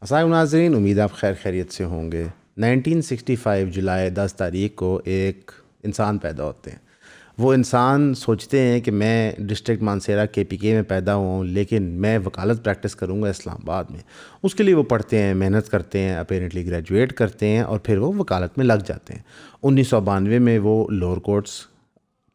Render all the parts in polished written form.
अस्सलाम नाज़रीन, उम्मीद आप खैर खैरियत से होंगे। 1965 जुलाई 10 तारीख को एक इंसान पैदा होते हैं। वो इंसान सोचते हैं कि मैं डिस्ट्रिक्ट मानसेरा केपीके में पैदा हुआ हूँ, लेकिन मैं वकालत प्रैक्टिस करूँगा इस्लामाबाद में। उसके लिए वो पढ़ते हैं, मेहनत करते हैं, अपेरेंटली ग्रेजुएट करते हैं और फिर वो वकालत में लग जाते हैं। 1992 में वो लोअर कोर्ट्स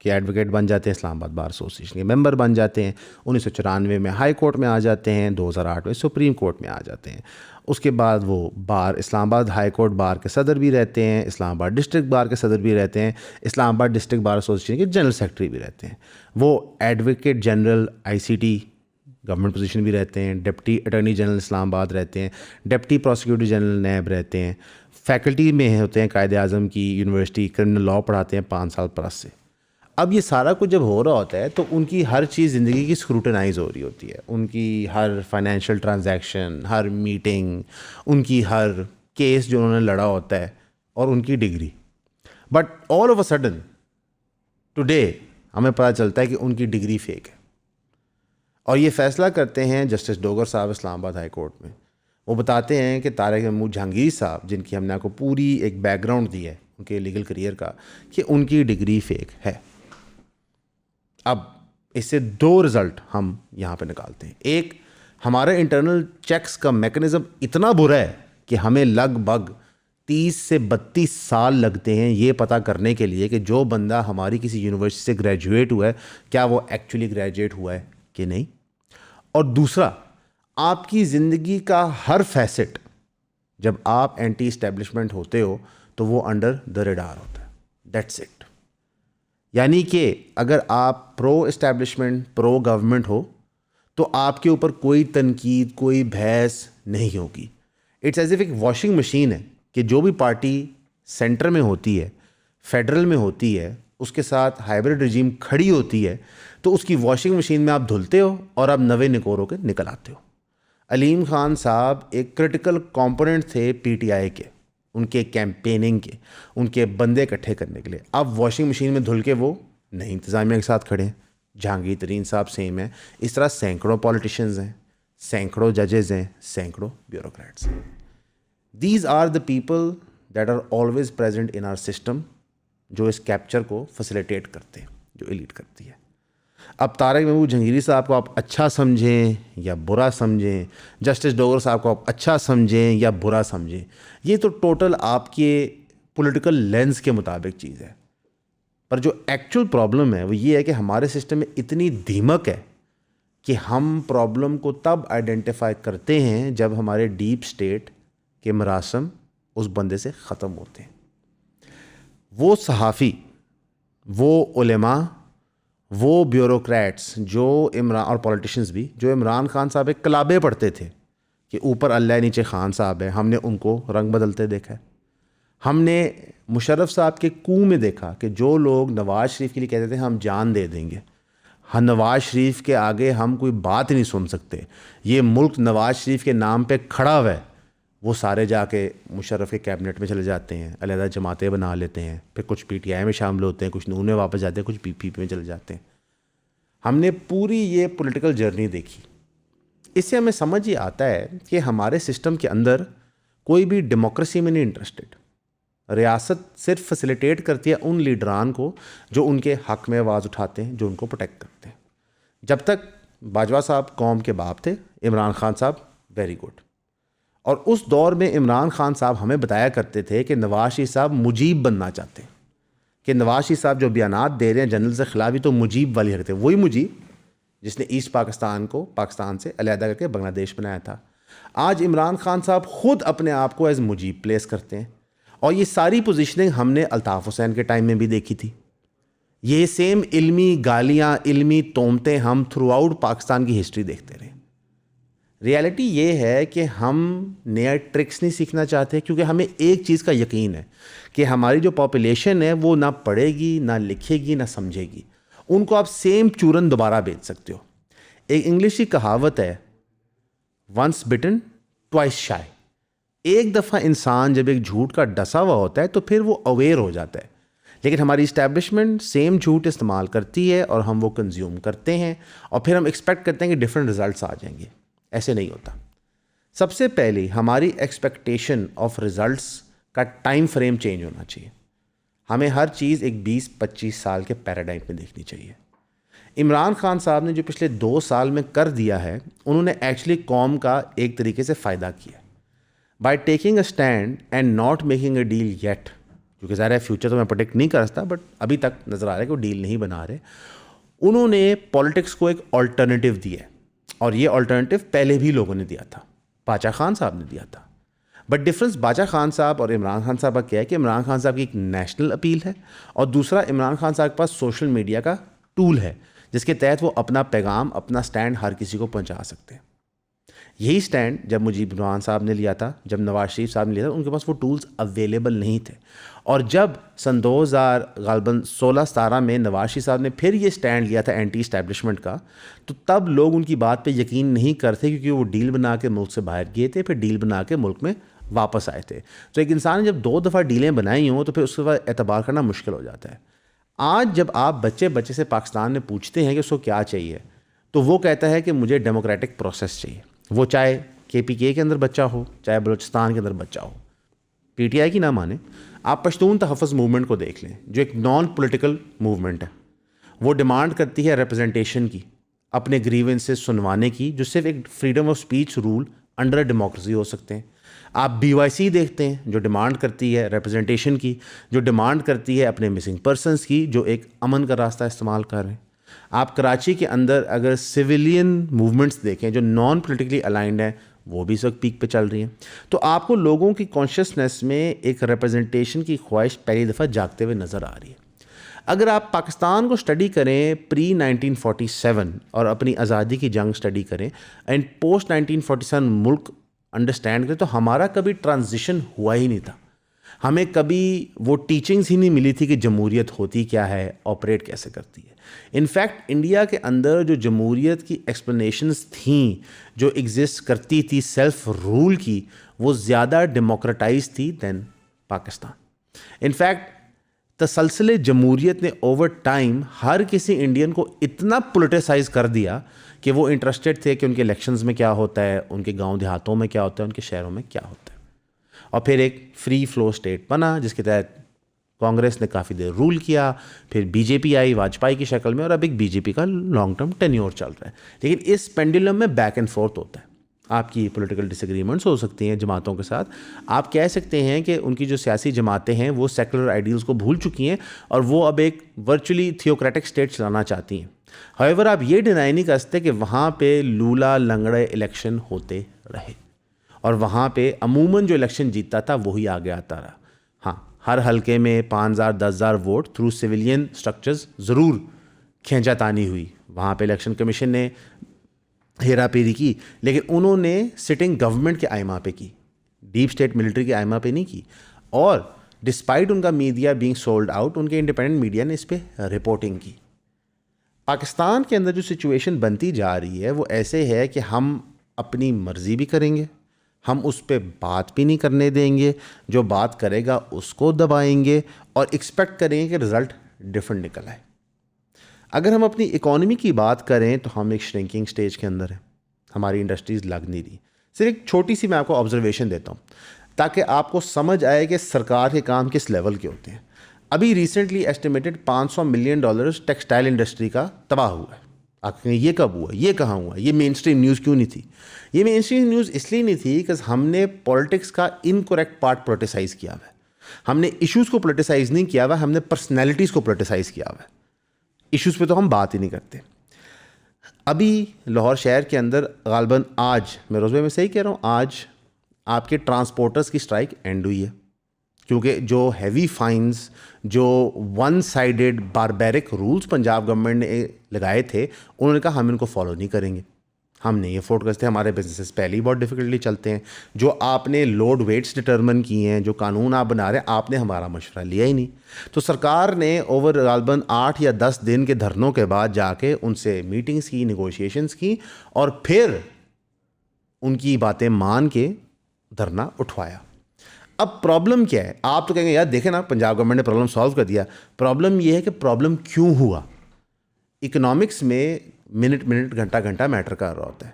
के एडवोकेट बन जाते हैं, इस्लामाबाद बार एसोसिएशन के मेंबर बन जाते हैं। 1994 में हाई कोर्ट में आ जाते हैं, 2008 में सुप्रीम कोर्ट में आ जाते हैं। उसके बाद वो बार इस्लामाबाद हाई कोर्ट बार के सदर भी रहते हैं, इस्लामाबाद डिस्ट्रिक्ट बार के सदर भी रहते हैं, इस्लामाबाद डिस्ट्रिक्ट बार एसोसिएशन के जनरल सेक्रेटरी भी रहते हैं। वो advocate general ICT government position भी रहते हैं, डिप्टी अटॉर्नी जनरल इस्लामाबाद रहते हैं, डिप्टी प्रोसिक्यूटर जनरल नैब रहते हैं, फैकल्टी में होते हैं, कायदे आज़म की यूनिवर्सिटी क्रिमिनल लॉ पढ़ाते हैं 5 साल प्लस से। अब ये सारा कुछ जब हो रहा होता है तो उनकी हर चीज़ ज़िंदगी की स्क्रूटनाइज हो रही होती है। उनकी हर फाइनेंशियल ट्रांजैक्शन, हर मीटिंग, उनकी हर केस जो उन्होंने लड़ा होता है और उनकी degree. But all of a sudden today हमें पता चलता है कि उनकी डिग्री फेक है। और ये फ़ैसला करते हैं जस्टिस डोगर साहब इस्लामाबाद हाई कोर्ट में। वो बताते हैं कि तारिक महमूद जहांगीर साहब, जिनकी हमने आपको पूरी एक बैकग्राउंड दी है उनके लीगल करियर का, कि उनकी डिग्री फेक है। अब इससे दो रिज़ल्ट हम यहाँ पे निकालते हैं। एक, हमारे इंटरनल चेक्स का मैकेनिज़्म इतना बुरा है कि हमें लगभग 30 से 32 साल लगते हैं ये पता करने के लिए कि जो बंदा हमारी किसी यूनिवर्सिटी से ग्रेजुएट हुआ है क्या वो एक्चुअली ग्रेजुएट हुआ है कि नहीं। और दूसरा, आपकी ज़िंदगी का हर फैसेट जब आप एंटी इस्टेब्लिशमेंट होते हो तो वो अंडर द रेडार होता है। That's it. यानी कि अगर आप प्रो इस्टेब्लिशमेंट, प्रो गवर्नमेंट हो तो आपके ऊपर कोई तनकीद, कोई बहस नहीं होगी। इट्स एज इफ एक वॉशिंग मशीन है कि जो भी पार्टी सेंटर में होती है, फेडरल में होती है, उसके साथ हाइब्रिड रिजीम खड़ी होती है, तो उसकी वॉशिंग मशीन में आप धुलते हो और आप नवे निकोर होकर निकल आते हो। अलीम खान साहब एक क्रिटिकल कंपोनेंट थे पीटीआई के, उनके कैंपेनिंग के, उनके बंदे इकट्ठे करने के लिए। अब वॉशिंग मशीन में धुल के वो नहीं इंतज़ामिया के साथ खड़े हैं। जहांगीर तरीन साहब सेम है। इस तरह सैकड़ों पॉलिटिशियंस हैं, सैकड़ों जजेस हैं, सैकड़ों ब्यूरोक्रेट्स हैं। These are the people that are always present in our system, जो इस कैप्चर को फैसिलिटेट करते हैं, जो एलीट करती है। अब तारिक महमूद जहांगीरी साहब को आप अच्छा समझें या बुरा समझें, जस्टिस डोगर साहब को आप अच्छा समझें या बुरा समझें, ये तो टोटल आपके पॉलिटिकल लेंस के मुताबिक चीज़ है। पर जो एक्चुअल प्रॉब्लम है वो ये है कि हमारे सिस्टम में इतनी दीमक है कि हम प्रॉब्लम को तब आइडेंटिफाई करते हैं जब हमारे डीप स्टेट के मरासम उस बंदे से ख़त्म होते हैं। वो सहाफ़ी, वो उलेमा, वो ब्यूरोक्रेट्स जो इमरान, और पॉलिटिशियंस भी, जो इमरान खान साहब एक कलाबे पढ़ते थे कि ऊपर अल्लाह नीचे खान साहब है, हमने उनको रंग बदलते देखा है। हमने मुशर्रफ साहब के कूं में देखा कि जो लोग नवाज़ शरीफ के लिए कहते थे हम जान दे देंगे, हाँ नवाज़ शरीफ के आगे हम कोई बात नहीं सुन सकते, ये मुल्क नवाज़ शरीफ के नाम पे खड़ा हुआ है, वो सारे जाके मुशर्रफ के कैबिनेट में चले जाते हैं, अलहदा जमातें बना लेते हैं, फिर कुछ पीटीआई में शामिल होते हैं, कुछ नून में वापस जाते हैं, कुछ पीपीपी में चले जाते हैं। हमने पूरी ये पॉलिटिकल जर्नी देखी। इससे हमें समझ ये आता है कि हमारे सिस्टम के अंदर कोई भी डेमोक्रेसी में नहीं इंटरेस्टेड। रियासत सिर्फ फैसिलिटेट करती है उन लीडरान को जो उनके हक़ में आवाज़ उठाते हैं, जो उनको प्रोटेक्ट करते हैं। जब तक बाजवा साहब कौम के बाप थे, इमरान खान साहब वेरी गुड। और उस दौर में इमरान खान साहब हमें बताया करते थे कि नवाज शरीफ साहब मुजीब बनना चाहते हैं, कि नवाज शरीफ साहब जो बयानात दे रहे हैं जनरल से खिलाफ, तो मुजीब वाली हरकत है। वही मुजीब जिसने ईस्ट पाकिस्तान को पाकिस्तान से अलहदा करके बांग्लादेश बनाया था। आज इमरान खान साहब खुद अपने आप को एज मुजीब प्लेस करते हैं। और ये सारी पोजीशनिंग हमने अल्ताफ़ हुसैन के टाइम में भी देखी थी। ये सेम इल्मी गालियाँ, इल्मी तोहमतें हम थ्रू आउट पाकिस्तान की हिस्ट्री देखते रहे। रियलिटी ये है कि हम नया ट्रिक्स नहीं सीखना चाहते, क्योंकि हमें एक चीज़ का यकीन है कि हमारी जो पॉपुलेशन है वो ना पढ़ेगी, ना लिखेगी, ना समझेगी। उनको आप सेम चूरन दोबारा बेच सकते हो। एक इंग्लिश की कहावत है, वंस बिटन ट्वाइस शाय। एक दफ़ा इंसान जब एक झूठ का डसा हुआ होता है तो फिर वो अवेयर हो जाता है। लेकिन हमारी इस्टेब्लिशमेंट सेम झूठ इस्तेमाल करती है और हम वो कंज्यूम करते हैं और फिर हम एक्सपेक्ट करते हैं कि डिफरेंट रिजल्ट्स आ जाएंगे। ऐसे नहीं होता। सबसे पहले हमारी एक्सपेक्टेशन ऑफ रिजल्ट्स का टाइम फ्रेम चेंज होना चाहिए। हमें हर चीज़ एक 20-25 साल के पैराडाइम में देखनी चाहिए। इमरान खान साहब ने जो पिछले 2 साल में कर दिया है, उन्होंने एक्चुअली कौम का एक तरीके से फ़ायदा किया by taking a stand and not making a deal yet. क्योंकि ज़ाहिर है फ्यूचर तो मैं प्रोडिक्ट नहीं कर सकता, बट अभी तक नज़र आ रहा है कि वो डील नहीं बना रहे। उन्होंने पॉलिटिक्स को एक ऑल्टरनेटिव दिया है, और ये ऑल्टरनेटिव पहले भी लोगों ने दिया था, बादशाह खान साहब ने दिया था। बट डिफरेंस बादशाह खान साहब और इमरान खान साहब का क्या है कि इमरान खान साहब की एक नेशनल अपील है, और दूसरा इमरान खान साहब के पास सोशल मीडिया का टूल है जिसके तहत वो अपना पैगाम, अपना स्टैंड हर किसी को पहुंचा सकते हैं। यही स्टैंड जब मुजीब रहमान साहब ने लिया था, जब नवाज शरीफ साहब ने लिया था, उनके पास वो टूल्स अवेलेबल नहीं थे। और जब सन 2016-17 में नवाज शरीफ साहब ने फिर ये स्टैंड लिया था एंटी इस्टेब्लिशमेंट का, तो तब लोग उनकी बात पे यकीन नहीं करते, क्योंकि वो डील बना के मुल्क से बाहर गए थे, फिर डील बना के मुल्क में वापस आए थे। तो एक इंसान ने जब 2 दफ़ा डीलें बनाई हों तो फिर उसके बाद एतबार करना मुश्किल हो जाता है। आज जब आप बच्चे से पाकिस्तान में पूछते हैं कि उसको क्या चाहिए, तो वो कहता है कि मुझे डेमोक्रेटिक प्रोसेस चाहिए। वो चाहे KPK के अंदर बच्चा हो, चाहे बलूचिस्तान के अंदर बच्चा हो। PTI की ना माने, आप पश्तून तहफ़्फ़ुज़ मूवमेंट को देख लें, जो एक नॉन पॉलिटिकल मूवमेंट है। वो डिमांड करती है रिप्रेजेंटेशन की, अपने ग्रीवेंसेस सुनवाने की, जो सिर्फ एक freedom of speech rule under democracy हो सकते हैं। आप BYC देखते हैं, जो डिमांड करती है रिप्रेजेंटेशन की, जो डिमांड करती है अपने मिसिंग पर्सनस की, जो एक अमन का रास्ता इस्तेमाल कर रहे हैं। आप कराची के अंदर अगर सिविलियन मूवमेंट्स देखें जो नॉन पॉलिटिकली अलाइंड हैं, वो भी इस वक्त पीक पे चल रही हैं। तो आपको लोगों की कॉन्शियसनेस में एक रिप्रेजेंटेशन की ख्वाहिश पहली दफ़ा जागते हुए नज़र आ रही है। अगर आप पाकिस्तान को स्टडी करें प्री 1947 और अपनी आज़ादी की जंग स्टडी करें एंड पोस्ट 1947 मुल्क अंडरस्टैंड करें, तो हमारा कभी ट्रांजिशन हुआ ही नहीं था। हमें कभी वो टीचिंग्स ही नहीं मिली थी कि जमहूरियत होती क्या है, ऑपरेट कैसे करती है। इनफैक्ट इंडिया के अंदर जो जमहूरियत की एक्सप्लेनेशंस थी, जो एग्जिस्ट करती थी सेल्फ रूल की, वो ज़्यादा डेमोक्रेटाइज थी दैन पाकिस्तान। इनफैक्ट तसलसल जमहूरियत ने ओवर टाइम हर किसी इंडियन को इतना पोलिटिसाइज कर दिया कि वो इंटरेस्टेड थे कि उनके इलेक्शंस में क्या होता है, उनके गांव देहातों में क्या होता है, उनके शहरों में क्या होता है। और फिर एक फ्री फ्लो स्टेट बना जिसके तहत कांग्रेस ने काफ़ी देर रूल किया, फिर BJP आई वाजपेयी की शक्ल में, और अब एक BJP का लॉन्ग टर्म टेन्योर चल रहा है। लेकिन इस पेंडुलम में बैक एंड फोर्थ होता है। आपकी पॉलिटिकल डिसएग्रीमेंट्स हो सकती हैं जमातों के साथ। आप कह सकते हैं कि उनकी जो सियासी जमातें हैं वो सेकुलर आइडियल्स को भूल चुकी हैं और वो अब एक वर्चुअली थियोक्रेटिक स्टेट चलाना चाहती हैं। हाउएवर आप ये डिनाई नहीं कर सकते कि वहाँ पे लूला लंगड़े इलेक्शन होते रहे, और वहाँ पे अमूमन जो इलेक्शन जीतता था वही आगे आता रहा। हाँ, हर हलके में 5,000-10,000 वोट थ्रू सिविलियन स्ट्रक्चर्स ज़रूर खींचातानी हुई। वहाँ पे इलेक्शन कमीशन ने हेरा फेरी की, लेकिन उन्होंने सिटिंग गवर्नमेंट के आइमा पे की, डीप स्टेट मिलिट्री के आइमा पे नहीं की। और डिस्पाइट उनका मीडिया बीइंग सोल्ड आउट, उनके इंडिपेंडेंट मीडिया ने इस पर रिपोर्टिंग की। पाकिस्तान के अंदर जो सिचुएशन बनती जा रही है वो ऐसे है कि हम अपनी मर्ज़ी भी करेंगे, हम उस पर बात भी नहीं करने देंगे, जो बात करेगा उसको दबाएंगे और एक्सपेक्ट करेंगे कि रिज़ल्ट डिफरेंट निकल आए। अगर हम अपनी इकॉनमी की बात करें तो हम एक श्रिंकिंग स्टेज के अंदर हैं, हमारी इंडस्ट्रीज़ लग नहीं रही। सिर्फ एक छोटी सी मैं आपको ऑब्जर्वेशन देता हूँ ताकि आपको समझ आए कि सरकार के काम किस लेवल के होते हैं। अभी recently estimated $500 million textile industry का तबाह हुआ है। आप कहेंगे ये कब हुआ, ये कहाँ हुआ, ये मेन स्ट्रीम न्यूज़ क्यों नहीं थी? ये मेन स्ट्रीम न्यूज़ इसलिए नहीं थी कि हमने पॉलिटिक्स का इनकरेक्ट पार्ट पोलिटिसाइज़ किया हुआ है, हमने इश्यूज़ को पोलिटिसाइज़ नहीं किया हुआ, हमने पर्सनैलिटीज़ को पोलिटिसाइज़ किया हुआ है। इश्यूज़ पे तो हम बात ही नहीं करते। अभी लाहौर शहर के अंदर गालबन आज, मैं रोज़ में सही कह रहा हूँ, आज आपके ट्रांसपोर्टर्स की स्ट्राइक एंड हुई है, क्योंकि जो हैवी फाइन्स, जो one sided barbaric rules Punjab government ने लगाए थे, उन्होंने कहा हम इनको फॉलो नहीं करेंगे, हम नहीं अफोर्ड करते, हमारे बिजनेसेस पहले ही बहुत डिफिकल्टली चलते हैं। जो आपने लोड वेट्स डिटर्मन किए हैं, जो कानून आप बना रहे हैं, आपने हमारा मशवरा लिया ही नहीं। तो सरकार ने ओवर गालबन 8 या 10 दिन के धरनों के बाद जाके उनसे मीटिंग्स की, निगोशिएशंस की, और फिर उनकी बातें मान के धरना उठवाया। अब प्रॉब्लम क्या है? आप तो कहेंगे यार देखें ना, पंजाब गवर्नमेंट ने प्रॉब्लम सॉल्व कर दिया। प्रॉब्लम यह है कि प्रॉब्लम क्यों हुआ। इकोनॉमिक्स में मिनट घंटा मैटर कर रहा होता है।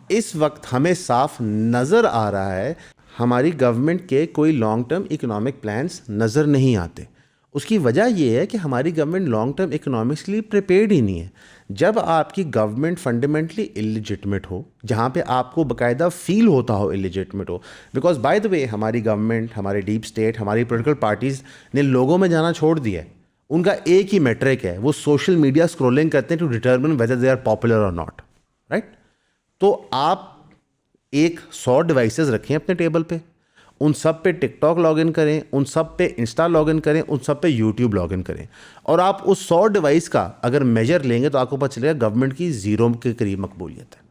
इस वक्त हमें साफ नज़र आ रहा है हमारी गवर्नमेंट के कोई लॉन्ग टर्म इकोनॉमिक प्लान्स नज़र नहीं आते। उसकी वजह यह है कि हमारी गवर्नमेंट लॉन्ग टर्म इकोनॉमिक्स के लिए प्रिपेयर्ड ही नहीं है। जब आपकी गवर्नमेंट फंडामेंटली इलिजिटमेट हो, जहाँ पे आपको बाकायदा फील होता हो इलिजिटमेट हो, बिकॉज बाय द वे हमारी गवर्नमेंट, हमारे डीप स्टेट, हमारी पॉलिटिकल पार्टीज़ ने लोगों में जाना छोड़ दिया है। उनका एक ही मेट्रिक है, वो सोशल मीडिया स्क्रोलिंग करते हैं to determine whether they are popular और नॉट, राइट। तो आप एक 100 डिवाइसेस रखें अपने टेबल पे, उन सब पे टिकटॉक लॉगिन करें, उन सब पे इंस्टा लॉगिन करें, उन सब पे यूट्यूब लॉगिन करें, और आप उस 100 डिवाइस का अगर मेजर लेंगे तो आपको पता चलेगा गवर्नमेंट की ज़ीरो के करीब मकबूलियत है।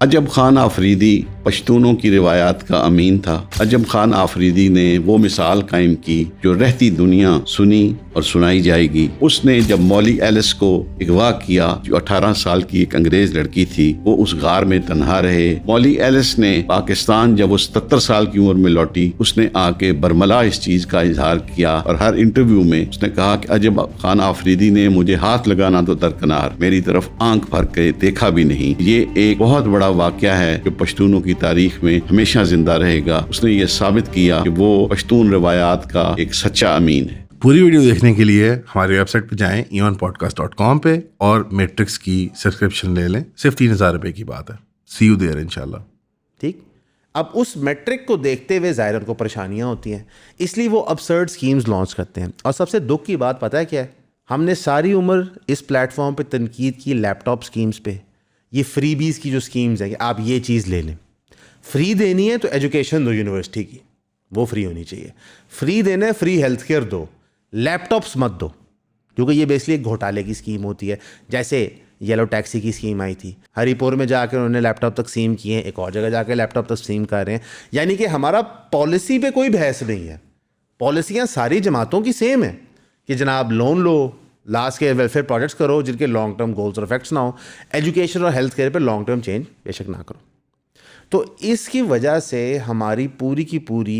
अजब खान आफरीदी पश्तूनों की रिवायात का अमीन था। अजब खान आफरीदी ने वो मिसाल कायम की जो रहती दुनिया सुनी और सुनाई जाएगी। उसने जब मौली एलिस को अगवा किया, जो 18 साल की एक अंग्रेज लड़की थी, वो उस गार में तन्हा रहे। मौली एलिस ने पाकिस्तान जब वो 77 साल की उम्र में लौटी, उसने आके बरमला इस चीज का इजहार किया और हर इंटरव्यू में उसने कहा कि अजब खान आफरीदी ने मुझे हाथ लगाना तो दरकिनार, मेरी तरफ आंख भर के देखा भी नहीं। ये एक बहुत बड़ा वाकया है जो पश्तूनों की तारीख में हमेशा जिंदा रहेगा। उसने ये साबित किया कि वो पश्तून रवायात का एक सच्चा अमीन है। पूरी वीडियो देखने के लिए हमारी वेबसाइट पे जाएं eonpodcast.com पे और मैट्रिक्स की सब्सक्रिप्शन ले लें। सिर्फ 3,000 रुपए की बात है। सी यू देयर इंशाल्लाह। ठीक, अब उस मैट्रिक को देखते हुए ज़ाहिर उनको परेशानियां होती हैं, इसलिए वो अबसर्ड स्कीम्स लॉन्च करते हैं। और सबसे दुख की बात पता है क्या है, हमने सारी उम्र इस प्लेटफॉर्म पे तनकीद की लैपटॉप स्कीम्स पे, ये फ्रीबीज़ की जो स्कीम्स हैं कि आप ये चीज़ ले लें। फ्री देनी है तो एजुकेशन दो यूनिवर्सिटी की, वो फ्री होनी चाहिए। फ्री देना है, फ्री हेल्थ केयर दो, लैपटॉप्स मत दो, क्योंकि ये बेसिकली एक घोटाले की स्कीम होती है। जैसे येलो टैक्सी की स्कीम आई थी, हरीपुर में जाकर उन्होंने लैपटॉप तकसीम किए हैं, एक और जगह जाकर लैपटॉप तकसीम कर रहे हैं। यानी कि हमारा पॉलिसी पे कोई बहस नहीं है, पॉलिसियाँ सारी जमातों की सेम है कि जनाब लोन लो, लास्ट के वेलफेयर प्रोजेक्ट्स करो जिनके लॉन्ग टर्म गोल्स और इफेक्ट्स ना हो, एजुकेशन और हेल्थ केयर पे लॉन्ग टर्म चेंज बेशक ना करो। तो इसकी वजह से हमारी पूरी की पूरी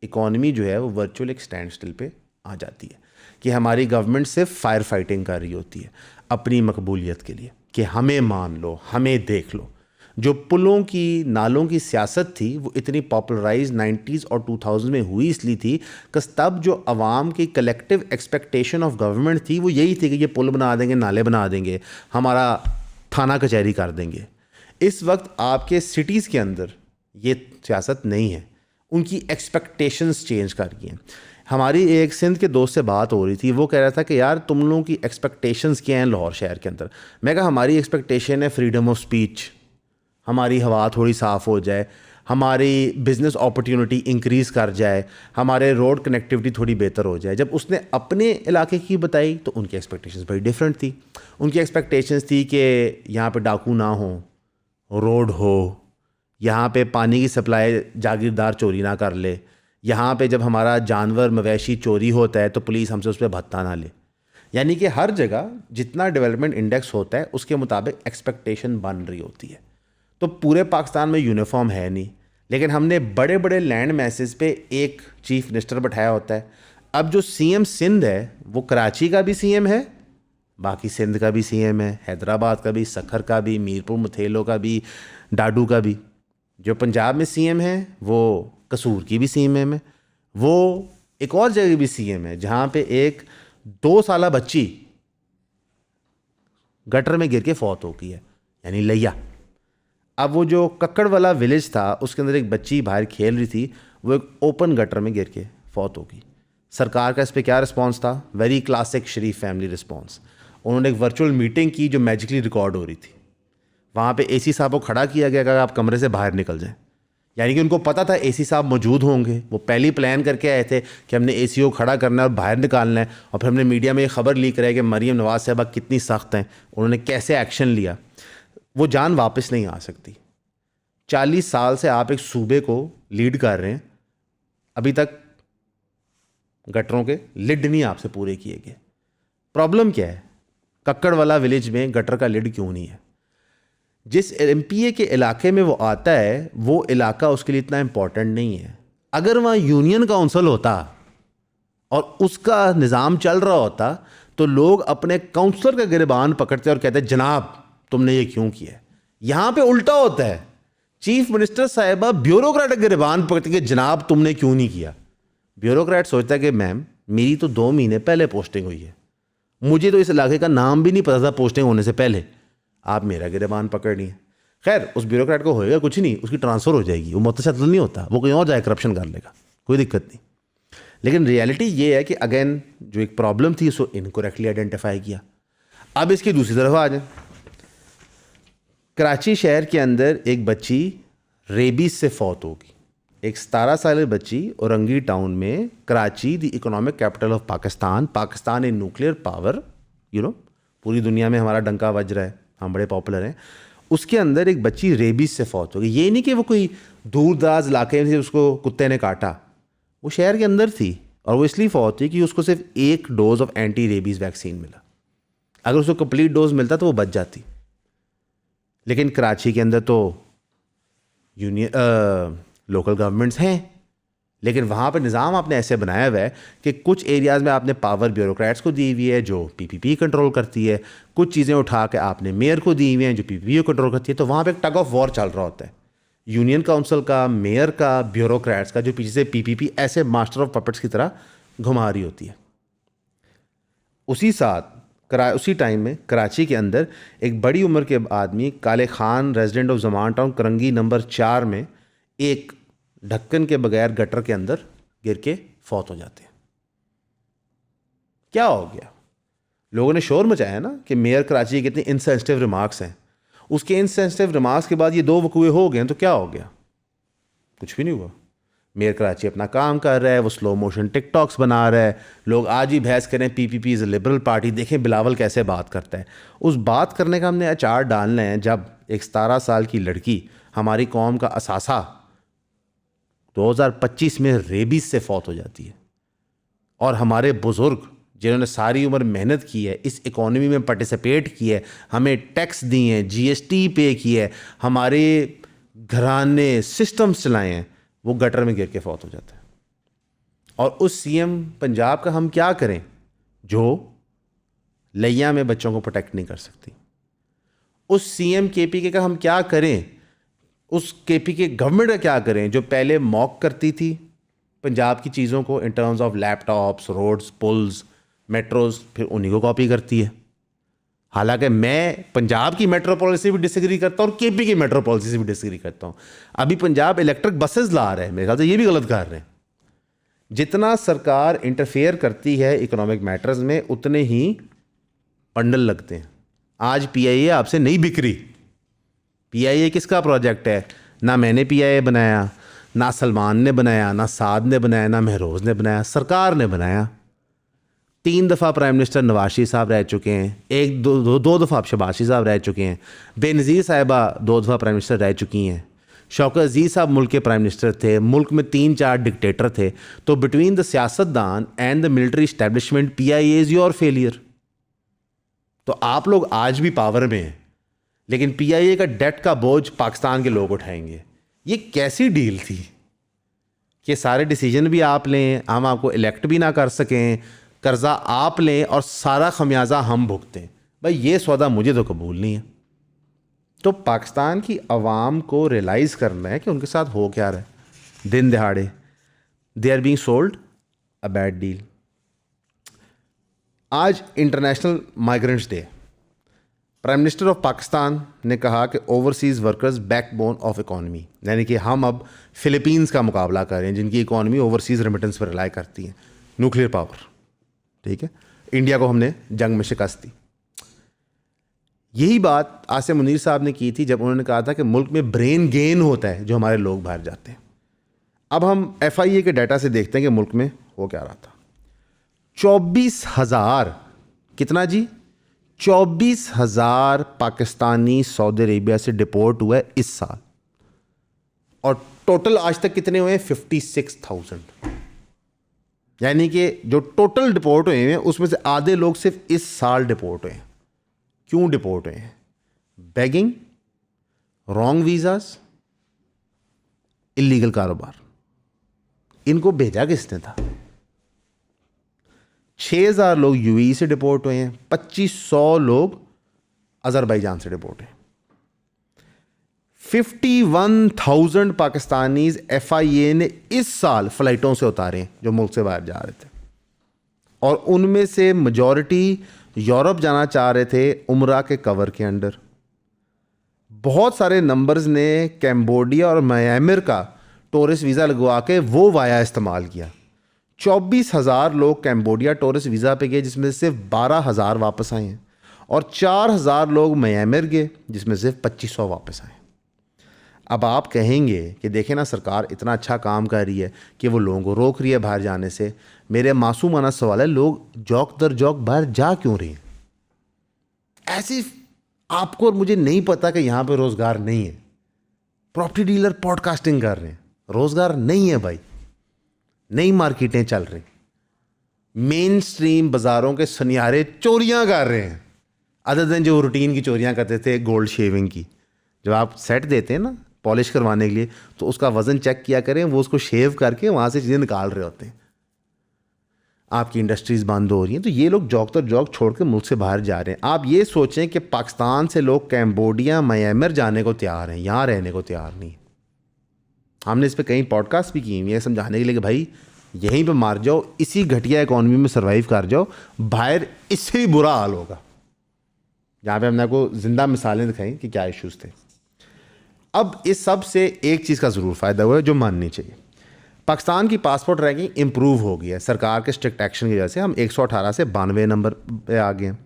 इकॉनमी जो है वो वर्चुअल एक स्टैंड स्टिल पे आ जाती है कि हमारी गवर्नमेंट सिर्फ फायर फाइटिंग कर रही होती है अपनी मकबूलियत के लिए कि हमें मान लो, हमें देख लो। जो पुलों की, नालों की सियासत थी वो इतनी पॉपुलराइज 90s और 2000 में हुई इसलिए थी कि तब जो अवाम की कलेक्टिव एक्सपेक्टेशन ऑफ गवर्नमेंट थी वो यही थी कि ये पुल बना देंगे, नाले बना देंगे, हमारा थाना कचहरी कर देंगे। इस वक्त आपके सिटीज़ के अंदर ये सियासत नहीं है, उनकी एक्सपेक्टेशंस चेंज कर गई हैं। हमारी एक सिंध के दोस्त से बात हो रही थी, वो कह रहा था कि यार तुम लोगों की एक्सपेक्टेशंस क्या हैं लाहौर शहर के अंदर। मैं कहा हमारी एक्सपेक्टेशन है फ्रीडम ऑफ स्पीच, हमारी हवा थोड़ी साफ़ हो जाए, हमारी बिज़नेस अपॉर्चुनिटी इंक्रीज़ कर जाए, हमारे रोड कनेक्टिविटी थोड़ी बेहतर हो जाए। जब उसने अपने इलाके की बताई तो उनकी एक्सपेक्टेशंस बड़ी डिफरेंट थी। उनकी एक्सपेक्टेशंस थी कि यहाँ पे डाकू ना हो, रोड हो, यहाँ पे पानी की सप्लाई जागीरदार चोरी ना कर ले, यहाँ पे जब हमारा जानवर मवेशी चोरी होता है तो पुलिस हमसे उस पर भत्ता ना ले। यानी कि हर जगह जितना डेवलपमेंट इंडेक्स होता है उसके मुताबिक एक्सपेक्टेशन बन रही होती है। तो पूरे पाकिस्तान में यूनिफॉर्म है नहीं, लेकिन हमने बड़े बड़े लैंड मैसेज पे एक चीफ मिनिस्टर बैठाया होता है। अब जो सीएम सिंध है वो कराची का भी सीएम है, बाकी सिंध का भी सीएम है, हैदराबाद का भी, सखर का भी, मीरपुर मथेलो का भी, डाडू का भी। जो पंजाब में सीएम है वो कसूर की भी सीएम है, वो एक और जगह भी सीएम है जहाँ पे एक 2 साला बच्ची गटर में गिर के फौत हो गई है, यानी लैया। अब वो जो कक्कड़ वाला विलेज था उसके अंदर एक बच्ची बाहर खेल रही थी, वो एक ओपन गटर में गिर के फौत हो गई। सरकार का इस पर क्या रिस्पॉन्स था? वेरी क्लासिक शरीफ फैमिली रिस्पॉन्स। उन्होंने एक वर्चुअल मीटिंग की जो मैजिकली रिकॉर्ड हो रही थी। वहाँ पे एसी साहब को खड़ा किया गया कि आप कमरे से बाहर निकल जाएं, यानी कि उनको पता था एसी साहब मौजूद होंगे। वो पहले प्लान करके आए थे कि हमने एसी को खड़ा करना है और बाहर निकालना है। और फिर हमने मीडिया में ये खबर लीक कराई कि मरीम नवाज साहबा कितनी सख्त हैं, उन्होंने कैसे एक्शन लिया। वो जान वापस नहीं आ सकती। 40 साल से आप एक सूबे को लीड कर रहे हैं, अभी तक गटरों के लिड नहीं आपसे पूरे किए गए। प्रॉब्लम क्या है? कक्कड़ वाला विलेज में गटर का लिड क्यों नहीं है? जिस एमपीए के इलाके में वो आता है वो इलाका उसके लिए इतना इम्पोर्टेंट नहीं है। अगर वहाँ यूनियन काउंसिल होता और उसका निज़ाम चल रहा होता तो लोग अपने काउंसलर का गिरबान पकड़ते और कहते जनाब तुमने ये क्यों किया। यहाँ पे उल्टा होता है, चीफ मिनिस्टर साहिबा ब्यूरोक्रेट के गिरबान पकड़ के जनाब तुमने क्यों नहीं किया। ब्यूरोक्रेट सोचता है कि मैम मेरी तो 2 महीने पहले पोस्टिंग हुई है, मुझे तो इस इलाके का नाम भी नहीं पता था पोस्टिंग होने से पहले, आप मेरा गिरबान पकड़नी है। खैर उस ब्यूरोक्रेट को होएगा कुछ नहीं, उसकी ट्रांसफ़र हो जाएगी, वो मुतशद्दिद नहीं होता, वो कहीं और जाए करप्शन कर लेगा, कोई दिक्कत नहीं। लेकिन रियलिटी ये है कि अगेन जो एक प्रॉब्लम थी उसको इनकरेक्टली आइडेंटिफाई किया। अब इसकी दूसरी तरफ आ जाए, कराची शहर के अंदर एक बच्ची रेबीज से फौत होगी। एक 17 साल बच्ची औरंगी टाउन में, Karachi the economic capital of Pakistan, Pakistan a nuclear power, पूरी दुनिया में हमारा डंका बज रहा है, हम बड़े पॉपुलर हैं, उसके अंदर एक बच्ची रेबीज से फौत होगी। ये नहीं कि वो कोई दूर दराज इलाके में से उसको कुत्ते ने काटा, वो शहर के अंदर थी और वो इसलिए फौत हुई कि उसको सिर्फ 1 dose of anti rabies vaccine मिला। अगर उसको कंप्लीट डोज मिलता तो वो बच जाती। लेकिन कराची के अंदर तो लोकल गवर्नमेंट्स हैं, लेकिन वहाँ पर निज़ाम आपने ऐसे बनाया हुआ है कि कुछ एरियाज़ में आपने पावर ब्यूरोक्रेट्स को दी हुई है जो पीपीपी कंट्रोल करती है, कुछ चीज़ें उठा के आपने मेयर को दी हुई हैं जो पीपीपी को कंट्रोल करती है। तो वहाँ पे एक टग ऑफ वॉर चल रहा होता है, यूनियन काउंसिल का, मेयर का, ब्यूरोक्रेट्स का, जो पीछे से पीपीपी ऐसे मास्टर ऑफ पपेट्स की तरह घुमा रही होती है। उसी टाइम में कराची के अंदर एक बड़ी उम्र के आदमी काले Khan, resident of Zaman town, Korangi number 4 में एक ढक्कन के बगैर गटर के अंदर गिर के फौत हो जाते हैं। क्या हो गया? लोगों ने शोर मचाया ना कि मेयर कराची के कितने इनसेंसिटिव रिमार्क्स हैं। उसके इनसेंसिटिव रिमार्क्स के बाद ये 2 वकूए हो गए हैं, तो क्या हो गया? कुछ भी नहीं हुआ। मेयर कराची अपना काम कर रहा है, वो स्लो मोशन टिकटॉक्स बना रहा है, लोग आज ही बहस करें PPP is a liberal party, देखें बिलावल कैसे बात करता है। उस बात करने का हमने अचार डालना है जब एक 17 साल की लड़की, हमारी कौम का असासा, 2025 में रेबीज से फौत हो जाती है। और हमारे बुज़ुर्ग जिन्होंने सारी उम्र मेहनत की है, इस इकोनॉमी में पार्टिसिपेट की है, हमें टैक्स दिए हैं, जीएसटी पे की है, हमारे घराने सिस्टम्स चलाए हैं, वो गटर में गिर के फौत हो जाता है। और उस सीएम पंजाब का हम क्या करें जो लैया में बच्चों को प्रोटेक्ट नहीं कर सकती? उस सीएम केपीके का हम क्या करें? उस केपीके गवर्नमेंट का क्या करें जो पहले मॉक करती थी पंजाब की चीज़ों को in terms of laptops, roads, पुल्स, मेट्रोज, फिर उन्हीं को कॉपी करती है। हालांकि मैं पंजाब की मेट्रो पॉलिसी से भी डिसएग्री करता हूँ और केपी की मेट्रो पॉलिसी से भी डिसएग्री करता हूँ। अभी पंजाब इलेक्ट्रिक बसेस ला रहे हैं, मेरे ख्याल से ये भी गलत कर रहे हैं। जितना सरकार इंटरफेयर करती है इकोनॉमिक मैटर्स में, उतने ही पंडल लगते हैं। आज पीआईए आपसे नहीं बिक रही। पीआईए किसका प्रोजेक्ट है? ना मैंने पीआईए बनाया, ना सलमान ने बनाया, ना साद ने बनाया, ना महरोज ने बनाया, सरकार ने बनाया। 3 दफ़ा प्राइम मिनिस्टर नवाज शरीफ साहब रह चुके हैं, दो दफ़ा शहबाज शरीफ साहब रह चुके हैं, बेनज़ीर साहिबा 2 दफ़ा प्राइम मिनिस्टर रह चुकी हैं, शौकत अजीज़ साहब मुल्क के प्राइम मिनिस्टर थे, मुल्क में 3-4 डिक्टेटर थे। तो बिटवीन द सियासतदान and the military establishment, PIA is your failure. तो आप लोग आज भी पावर में हैं, लेकिन पीआईए का डेट का बोझ पाकिस्तान के लोग उठाएंगे। ये कैसी डील थी कि सारे डिसीजन भी आप लें, हम आपको इलेक्ट भी ना कर सकें, कर्जा आप लें और सारा खमियाजा हम भुगतें? भाई ये सौदा मुझे तो कबूल नहीं है। तो पाकिस्तान की आवाम को रियलाइज़ करना है कि उनके साथ हो क्या रहा है। दिन दिहाड़े they are being sold a bad deal. आज international migrants day. Prime minister of Pakistan ने कहा कि overseas workers backbone of economy, यानी कि हम अब फ़िलीपींस का मुकाबला कर रहे हैं जिनकी इकॉनमी ओवरसीज़ रेमिटेंस पर रिलाई करती है, न्यूक्लियर पावर। ठीक है, इंडिया को हमने जंग में शिकस्त दी। यही बात आसिम मुनीर साहब ने की थी जब उन्होंने कहा था कि मुल्क में ब्रेन गेन होता है जो हमारे लोग बाहर जाते हैं। अब हम FIA के डाटा से देखते हैं कि मुल्क में हो क्या रहा था। 24,000, कितना जी? 24,000 पाकिस्तानी सऊदी अरेबिया से डिपोर्ट हुआ है इस साल, और टोटल आज तक कितने हुए हैं? 56,000। यानी कि जो टोटल डिपोर्ट हुए हैं उसमें से आधे लोग सिर्फ इस साल डिपोर्ट हुए हैं। क्यों डिपोर्ट हुए हैं? बेगिंग, रॉन्ग वीज़ास, इलीगल कारोबार। इनको भेजा किसने था? 6,000 लोग UAE से डिपोर्ट हुए हैं, 2500 लोग अजरबैजान से डिपोर्ट हैं। 51,000 पाकिस्तानीज FIA ने इस साल फ़्लाइटों से उतारे जो मुल्क से बाहर जा रहे थे, और उनमें से मेजॉरिटी यूरोप जाना चाह रहे थे उम्रा के कवर के अंडर। बहुत सारे नंबर्स ने कैम्बोडिया और म्यांमार का टूरिस्ट वीज़ा लगवा के वो वाया इस्तेमाल किया। 24,000 लोग कैम्बोडिया टूरिस्ट वीज़ा पे गए, जिसमें से सिर्फ 12,000 वापस आए हैं, और 4,000 लोग म्यांमार गए, जिसमें से सिर्फ 2,500 वापस आए। अब आप कहेंगे कि देखें ना, सरकार इतना अच्छा काम कर रही है कि वो लोगों को रोक रही है बाहर जाने से। मेरे मासूमाना सवाल है, लोग जौक दर जौक बाहर जा क्यों रहे हैं? ऐसी आपको और मुझे नहीं पता कि यहाँ पे रोज़गार नहीं है। प्रॉपर्टी डीलर पॉडकास्टिंग कर रहे हैं, रोज़गार नहीं है भाई, नई मार्केटें चल रही, मेन स्ट्रीम बाज़ारों के सुनियारे चोरियाँ कर रहे हैं, अदर देन जो रूटीन की चोरियाँ करते थे गोल्ड शेविंग की। जब आप सेट देते हैं ना पॉलिश करवाने के लिए, तो उसका वज़न चेक किया करें, वो उसको शेव करके वहाँ से चीज़ें निकाल रहे होते हैं। आपकी इंडस्ट्रीज़ बंद हो रही हैं, तो ये लोग जौक तर जौक छोड़ के मुल्क से बाहर जा रहे हैं। आप ये सोचें कि पाकिस्तान से लोग कैम्बोडिया म्यांमार जाने को तैयार हैं, यहाँ रहने को तैयार नहीं। हमने इस पर कई पॉडकास्ट भी किए हैं समझाने के लिए कि भाई यहीं पे मार जाओ, इसी घटिया इकॉनमी में सर्वाइव कर जाओ, बाहर इससे भी बुरा हाल होगा। जहाँ पे हमने आपको ज़िंदा मिसालें दिखाई कि क्या इश्यूज़ थे। अब इस सब से एक चीज़ का ज़रूर फ़ायदा हुआ है जो माननी चाहिए, पाकिस्तान की पासपोर्ट रैंकिंग इम्प्रूव हो गई है सरकार के स्ट्रिक्ट एक्शन की वजह से। हम 118 से 92 नंबर पे आ गए हैं।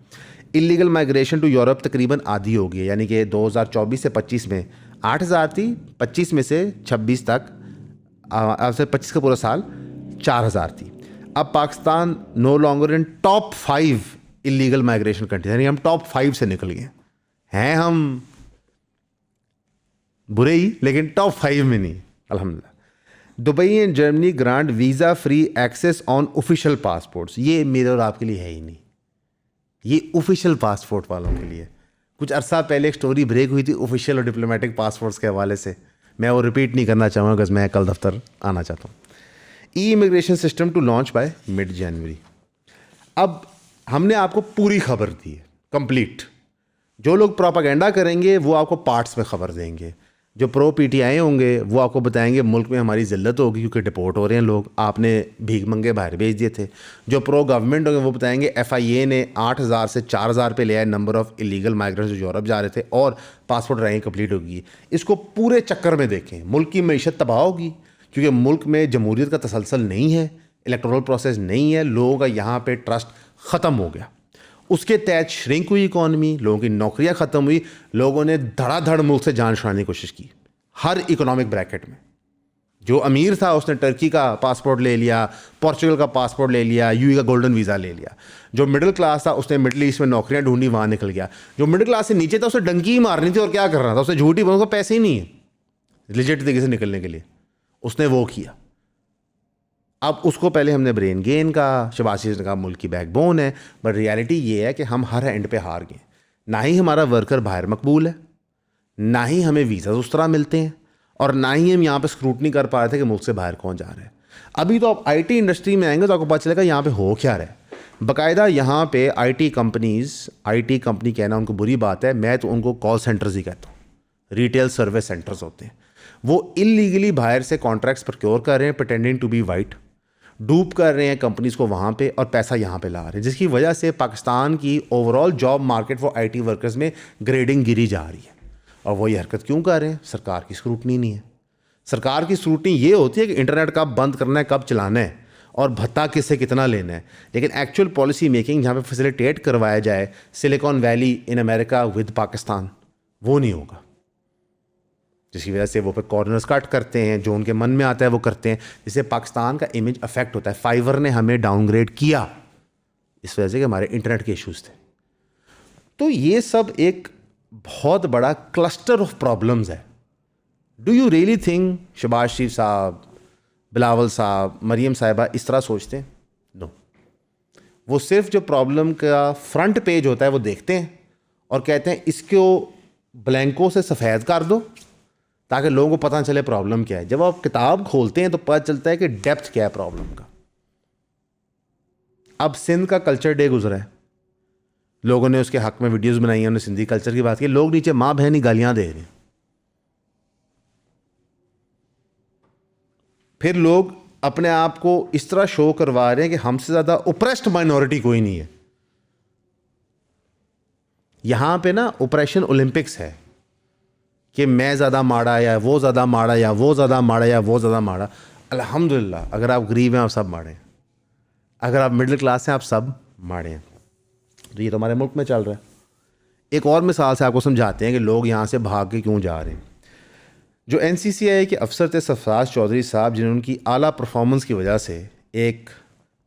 इलीगल माइग्रेशन टू यूरोप तकरीबन आधी हो गई है, यानी कि 2024 से 25 में 8,000 थी, 25 में से 26 तक, अब से 25 का पूरा साल 4,000 थी। अब Pakistan no longer in top 5 illegal migration country, यानी हम टॉप 5 से निकल गए हैं। हम बुरे ही, लेकिन टॉप 5 में नहीं, अल्हम्दुलिल्लाह। Dubai and Germany grant visa free access on official passports. ये मेरे और आपके लिए है ही नहीं, ये ऑफिशियल पासपोर्ट वालों के लिए। कुछ अरसा पहले एक स्टोरी ब्रेक हुई थी ऑफिशियल और डिप्लोमेटिक पासपोर्ट्स के हवाले से, मैं वो रिपीट नहीं करना चाहूँगा बिकॉज मैं कल दफ्तर आना चाहता हूँ। E immigration system to launch by mid January. अब हमने आपको पूरी खबर दी है, कंप्लीट। जो लोग प्रोपागेंडा करेंगे वो आपको पार्ट्स में खबर देंगे। जो प्रो PTI होंगे वो आपको बताएंगे मुल्क में हमारी ज़िल्लत होगी क्योंकि डिपोर्ट हो रहे हैं लोग, आपने भीख मंगे बाहर भेज दिए थे। जो प्रो गवर्नमेंट होंगे वो बताएंगे FIA ने 8,000 से 4,000 पे लिया है नंबर ऑफ़ इलीगल माइग्रेंट्स जो यूरोप जा रहे थे, और पासपोर्ट रैंकिंग कंप्लीट होगी। इसको पूरे चक्कर में देखें, मुल्क की मईशत तबाह होगी क्योंकि मुल्क में जमहूरियत का तसलसल नहीं है, इलेक्टोरल प्रोसेस नहीं है, लोगों का यहाँ पर ट्रस्ट ख़त्म हो गया। उसके तहत श्रिंक हुई इकॉनमी, लोगों की नौकरियां ख़त्म हुई, लोगों ने धड़ाधड़ मुल्क से जान छुड़ाने की कोशिश की हर इकोनॉमिक ब्रैकेट में। जो अमीर था उसने टर्की का पासपोर्ट ले लिया, पोर्चुगल का पासपोर्ट ले लिया, UAE का गोल्डन वीज़ा ले लिया। जो मिडिल क्लास था उसने मिडिल ईस्ट में नौकरियां ढूंढी, वहाँ निकल गया। जो मिडिल क्लास से नीचे था उसे डंकी ही मारनी थी और क्या कर रहा था, उसे झूठी बोलने को पैसे ही नहीं है लिजिट तरीके से निकलने के लिए, उसने वो किया। अब उसको पहले हमने ब्रेन गेन का, शहबाज शरीफ ने कहा मुल्क की बैकबोन है, बट रियलिटी ये है कि हम हर एंड पे हार गए। ना ही हमारा वर्कर बाहर मकबूल है, ना ही हमें वीज़ा उस तरह मिलते हैं, और ना ही हम यहाँ पे स्क्रूटनी कर पा रहे थे कि मुल्क से बाहर कौन जा रहा है। अभी तो आप IT इंडस्ट्री में आएंगे तो आपको पता चलेगा यहाँ पे हो क्या रहा है। बाकायदा यहाँ पे IT कंपनी कहना उनको बुरी बात है, मैं तो उनको कॉल सेंटर्स ही कहता हूँ, रिटेल सर्विस सेंटर्स होते हैं। वो इलीगली बाहर से कॉन्ट्रैक्ट्स प्रोक्योर कर रहे हैं, प्रिटेंडिंग टू बी वाइट, डूब कर रहे हैं कंपनीज़ को वहाँ पे और पैसा यहाँ पे ला रहे हैं, जिसकी वजह से पाकिस्तान की overall job market for IT workers में ग्रेडिंग गिरी जा रही है। और वही हरकत क्यों कर रहे हैं? सरकार की स्क्रूटनी नहीं है। सरकार की स्क्रूटनी ये होती है कि इंटरनेट कब बंद करना है, कब चलाना है, और भत्ता किससे कितना लेना है। लेकिन एक्चुअल पॉलिसी मेकिंग जहाँ पे फैसिलिटेट करवाया जाए silicon valley in America with Pakistan, वो नहीं होगा, जिसकी वजह से वो पे कॉर्नर्स कट करते हैं, जो उनके मन में आता है वो करते हैं, जिससे पाकिस्तान का इमेज अफेक्ट होता है। फाइवर ने हमें डाउनग्रेड किया इस वजह से कि हमारे इंटरनेट के इश्यूज़ थे। तो ये सब एक बहुत बड़ा क्लस्टर ऑफ प्रॉब्लम्स है। Do you really think Shahbaz Sharif साहब, बिलावल साहब, मरीम साहिबा इस तरह सोचते हैं? नो। वो सिर्फ जो प्रॉब्लम का फ्रंट पेज होता है वो देखते हैं और कहते हैं इसको ब्लैंकों से सफ़ेद कर दो ताकि लोगों को पता चले प्रॉब्लम क्या है। जब आप किताब खोलते हैं तो पता चलता है कि डेप्थ क्या है प्रॉब्लम का। अब सिंध का कल्चर डे गुजरा है, लोगों ने उसके हक में वीडियोस बनाई हैं, उन्होंने सिंधी कल्चर की बात की, लोग नीचे माँ बहन ही गालियाँ दे रहे हैं। फिर लोग अपने आप को इस तरह शो करवा रहे हैं कि हमसे ज़्यादा ओप्रेस्ड माइनॉरिटी कोई नहीं है। यहाँ पे ना ऑपरेशन ओलंपिक्स है कि मैं ज़्यादा माड़ा या वो ज़्यादा माड़ा या वो ज़्यादा माड़ा या वो ज़्यादा माड़ा। अल्हम्दुलिल्लाह अगर आप गरीब हैं आप सब माड़े हैं, अगर आप मिडिल क्लास हैं आप सब माड़े हैं। तो ये तो हमारे मुल्क में चल रहा है। एक और मिसाल से आपको समझाते हैं कि लोग यहाँ से भाग के क्यों जा रहे हैं। जो NCCI के अफसर थे सरफराज चौधरी साहब, जिन्होंने उनकी आला परफॉर्मेंस की वजह से एक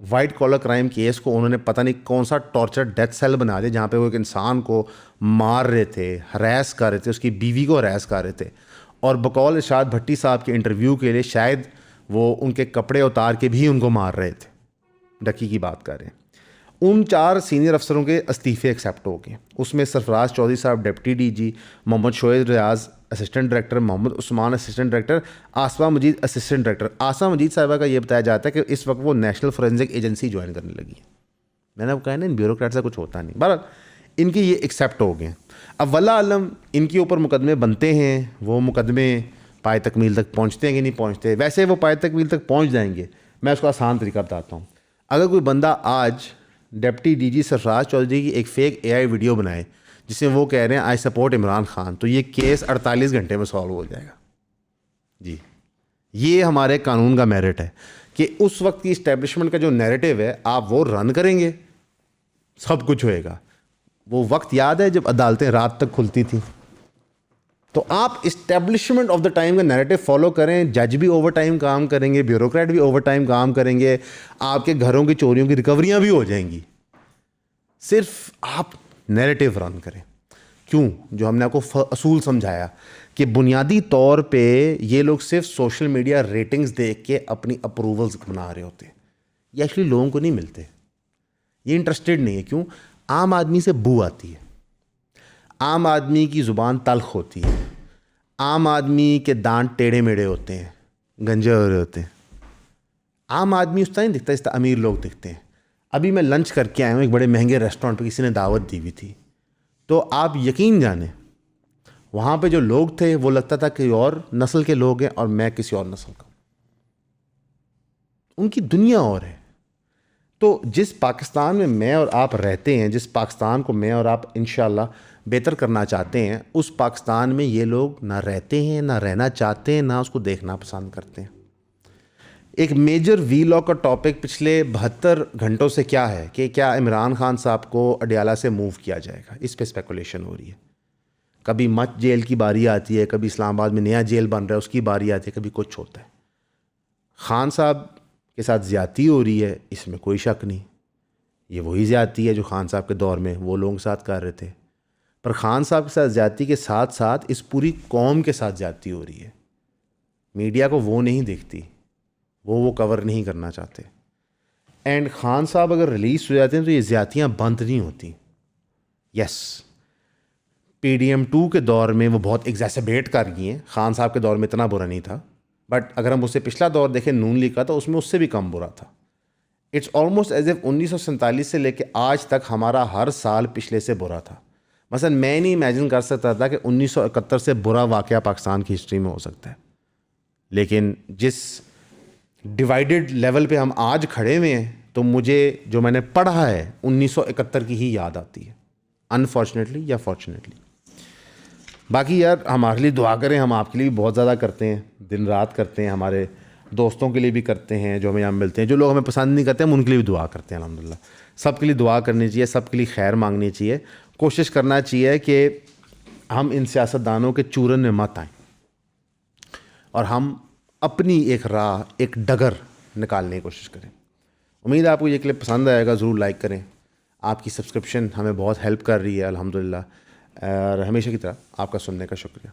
वाइट कॉलर क्राइम केस को उन्होंने पता नहीं कौन सा टॉर्चर डेथ सेल बना दिया, जहाँ पे वो एक इंसान को मार रहे थे, हरास कर रहे थे, उसकी बीवी को हरास कर रहे थे, और बकौल इरशाद भट्टी साहब के इंटरव्यू के लिए शायद वो उनके कपड़े उतार के भी उनको मार रहे थे। डकी की बात कर रहे हैं। उन 4 सीनियर अफसरों के इस्तीफ़े एक्सेप्ट हो गए। उसमें सरफराज चौधरी साहब deputy DG, Mohammad Shoaib Riaz assistant director, Mohammad Usman assistant director, Asma Majeed assistant director. Asma Majeed साहिबा का ये बताया जाता है कि इस वक्त वो नेशनल फोरेंसिक एजेंसी ज्वाइन करने लगी है। मैंने अब कहा ना, इन ब्यूरोक्रेट से कुछ होता नहीं। बहरहाल इनके ये एक्सेप्ट हो गए। अब वल्लाह आलम इनके ऊपर मुकदमे बनते हैं, वो मुकदमे पाए तकमील तक पहुँचते हैं कि नहीं पहुँचते। वैसे वो पाए तकमील तक पहुँच जाएंगे। मैं उसका आसान तरीका बताता हूँ। अगर कोई बंदा आज डिप्टी DG सरफराज चौधरी की एक फेक AI वीडियो बनाए जिसमें वो कह रहे हैं आई सपोर्ट इमरान खान, तो ये केस 48 घंटे में सॉल्व हो जाएगा जी। ये हमारे कानून का मेरिट है कि उस वक्त की इस्टेब्लिशमेंट का जो नैरेटिव है आप वो रन करेंगे, सब कुछ होएगा। वो वक्त याद है जब अदालतें रात तक खुलती थी, तो आप इस्टेब्लिशमेंट ऑफ द टाइम का नैरेटिव फॉलो करें। जज भी ओवर टाइम काम करेंगे, ब्यूरोक्रेट भी ओवर टाइम काम करेंगे, आपके घरों की चोरियों की रिकवरियां भी हो जाएंगी। सिर्फ आप नैरेटिव रन करें। क्यों? जो हमने आपको असूल समझाया कि बुनियादी तौर पे ये लोग सिर्फ सोशल मीडिया रेटिंग्स देख के अपनी अप्रूवल्स बना रहे होते हैं। ये एक्चुअली लोगों को नहीं मिलते, ये इंटरेस्टेड नहीं है। क्यों? आम आदमी से बू आती है, आम आदमी की ज़ुबान तल्ख होती है, आम आदमी के दांत टेढ़े मेढ़े होते हैं, गंजे हो रहे होते हैं। आम आदमी उस तरह नहीं दिखता, इस तरह अमीर लोग दिखते हैं। अभी मैं लंच करके आया हूँ एक बड़े महंगे रेस्टोरेंट पे, किसी ने दावत दी हुई थी, तो आप यकीन जाने वहाँ पे जो लोग थे वो लगता था कि और नस्ल के लोग हैं और मैं किसी और नस्ल का। उनकी दुनिया और है। तो जिस पाकिस्तान में मैं और आप रहते हैं, जिस पाकिस्तान को मैं और आप इंशाल्लाह बेहतर करना चाहते हैं, उस पाकिस्तान में ये लोग ना रहते हैं, ना रहना चाहते हैं, ना उसको देखना पसंद करते हैं। एक मेजर वीलॉग का टॉपिक पिछले 72 घंटों से क्या है कि क्या इमरान खान साहब को अडियाला से मूव किया जाएगा। इस पे स्पेकुलेशन हो रही है। कभी मच जेल की बारी आती है, कभी इस्लामाबाद में नया जेल बन रहा है उसकी बारी आती है, कभी कुछ होता है। खान साहब के साथ ज़्यादती हो रही है, इसमें कोई शक नहीं। ये वही ज़्यादती है जो खान साहब के दौर में वो लोगों के साथ कर रहे थे। पर खान साहब के साथ ज़्यादती के साथ साथ इस पूरी कौम के साथ ज़्यादती हो रही है। मीडिया को वो नहीं दिखती, वो कवर नहीं करना चाहते। एंड खान साहब अगर रिलीज़ हो जाते हैं तो ये ज़्यादतियाँ बंद नहीं होती। यस, PDM2 के दौर में वो बहुत एग्जैसरबेट कर गई हैं। खान साहब के दौर में इतना बुरा नहीं था, बट अगर हम उससे पिछला दौर देखें नून लीग का, तो उसमें उससे भी कम बुरा था। इट्स ऑलमोस्ट एज इफ 1947 से लेके आज तक हमारा हर साल पिछले से बुरा था। मसलन मैं नहीं इमेजिन कर सकता था कि 1971 से बुरा वाक़या पाकिस्तान की हिस्ट्री में हो सकता है। लेकिन जिस डिवाइडेड लेवल पे हम आज खड़े हुए हैं, तो मुझे जो मैंने पढ़ा है 1971 की ही याद आती है, अनफॉर्चुनेटली या फॉर्चुनेटली। बाकी यार हमारे लिए दुआ करें, हम आपके लिए भी बहुत ज़्यादा करते हैं, दिन रात करते हैं, हमारे दोस्तों के लिए भी करते हैं जो हमें यहाँ मिलते हैं। जो लोग हमें पसंद नहीं करते हम उनके लिए भी दुआ करते हैं। अल्हम्दुलिल्लाह सबके लिए दुआ करनी चाहिए, सबके लिए खैर मांगनी चाहिए। कोशिश करना चाहिए कि हम इन सियासतदानों के चूरन में मत आएँ और हम अपनी एक राह, एक डगर निकालने की कोशिश करें। उम्मीद है आपको ये क्लिप पसंद आएगा। ज़रूर लाइक करें। आपकी सब्सक्रिप्शन हमें बहुत हेल्प कर रही है अल्हम्दुलिल्लाह। और हमेशा की तरह आपका सुनने का शुक्रिया।